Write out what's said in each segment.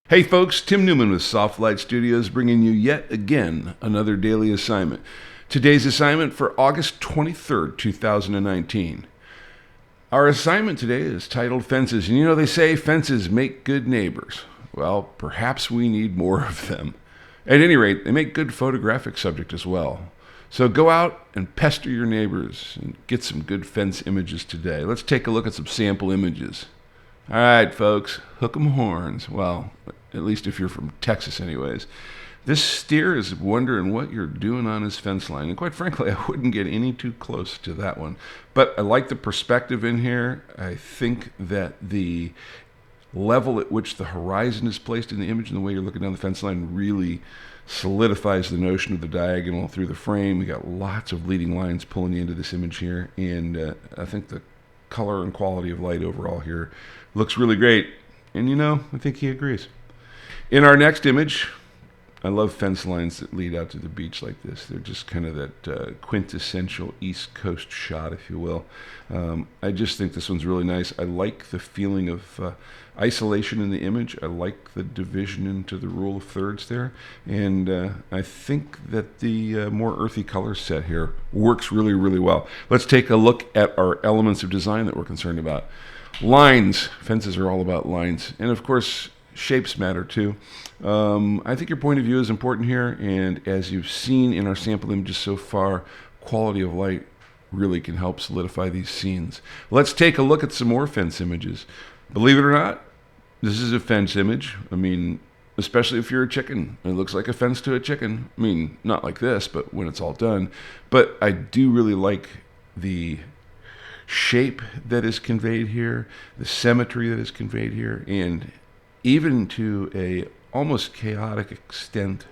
Hey folks, Tim Newman with Lite Studios bringing you yet again another daily assignment. Today's assignment for August 23rd, 2019. Our assignment today is titled Fences. And you know, they say fences make good neighbors. Well, perhaps we need more of them. At any rate, they make good photographic subject as well. So go out and pester your neighbors and get some good fence images today. Let's take a look at some sample images. All right, folks, hook 'em horns. Well, at least if you're from Texas anyways. This steer is wondering what you're doing on his fence line. And quite frankly, I wouldn't get any too close to that one. But I like the perspective in here. I think that the level at which the horizon is placed in the image and the way you're looking down the fence line really solidifies the notion of the diagonal through the frame. We got lots of leading lines pulling you into this image here. And I think the color and quality of light overall here looks really great. And you know, I think he agrees. In our next image, I love fence lines that lead out to the beach like this. They're just kind of that quintessential East Coast shot, if you will. I just think this one's really nice. I like the feeling of isolation in the image. I like the division into the rule of thirds there. And I think that the more earthy color set here works really, really well. Let's take a look at our elements of design that we're concerned about. Lines. Fences are all about lines. And of course, shapes matter too. I think your point of view is important here, and as you've seen in our sample images so far, quality of light really can help solidify these scenes. Let's take a look at some more fence images. Believe it or not, this is a fence image. I mean, especially if you're a chicken. It looks like a fence to a chicken. I mean, not like this, but when it's all done. But I do really like the shape that is conveyed here, the symmetry that is conveyed here, and even to a almost chaotic extent,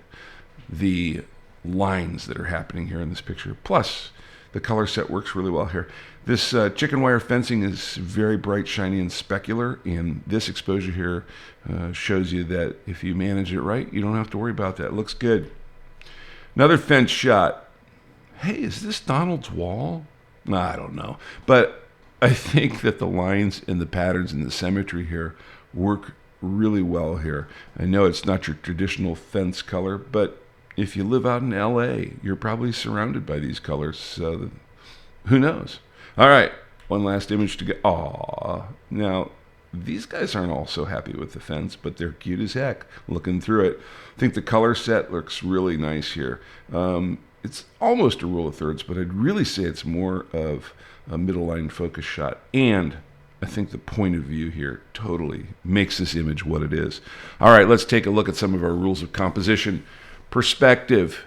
the lines that are happening here in this picture. Plus, the color set works really well here. This chicken wire fencing is very bright, shiny, and specular, and this exposure here shows you that if you manage it right, you don't have to worry about that. It looks good. Another fence shot. Hey, is this Donald's wall? I don't know. But I think that the lines and the patterns and the symmetry here work really well here. I know it's not your traditional fence color, but if you live out in LA, you're probably surrounded by these colors, so who knows? All right, one last image to get. Aww. Now, these guys aren't all so happy with the fence, but they're cute as heck looking through it. I think the color set looks really nice here. It's almost a rule of thirds, but I'd really say it's more of a middle line focus shot, and I think the point of view here totally makes this image what it is. All right, let's take a look at some of our rules of composition. Perspective,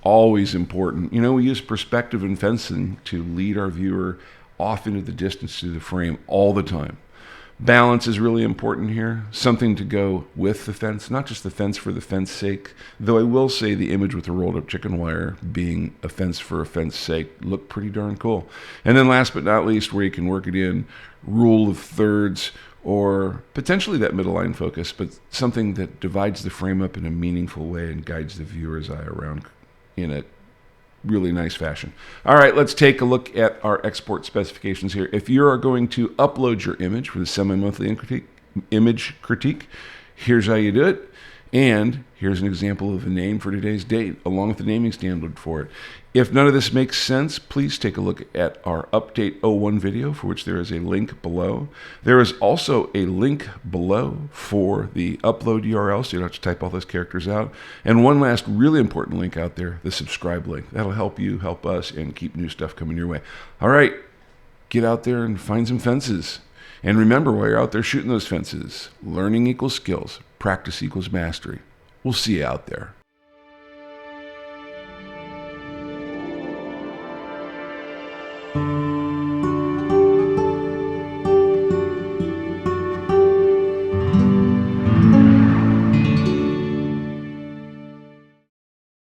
always important. You know, we use perspective in fencing to lead our viewer off into the distance to the frame all the time. Balance is really important here. Something to go with the fence, not just the fence for the fence sake. Though I will say the image with the rolled up chicken wire being a fence for a fence sake looked pretty darn cool. And then last but not least, where you can work it in, rule of thirds, or potentially that middle line focus, but something that divides the frame up in a meaningful way and guides the viewer's eye around in a really nice fashion. All right, let's take a look at our export specifications here. If you are going to upload your image for the semi-monthly image critique, here's how you do it. And here's an example of a name for today's date, along with the naming standard for it. If none of this makes sense, please take a look at our Update 01 video, for which there is a link below. There is also a link below for the upload URL, so you don't have to type all those characters out. And one last really important link out there, the subscribe link. That'll help you, help us, and keep new stuff coming your way. All right, get out there and find some fences. And remember, while you're out there shooting those fences, learning equals skills, practice equals mastery. We'll see you out there.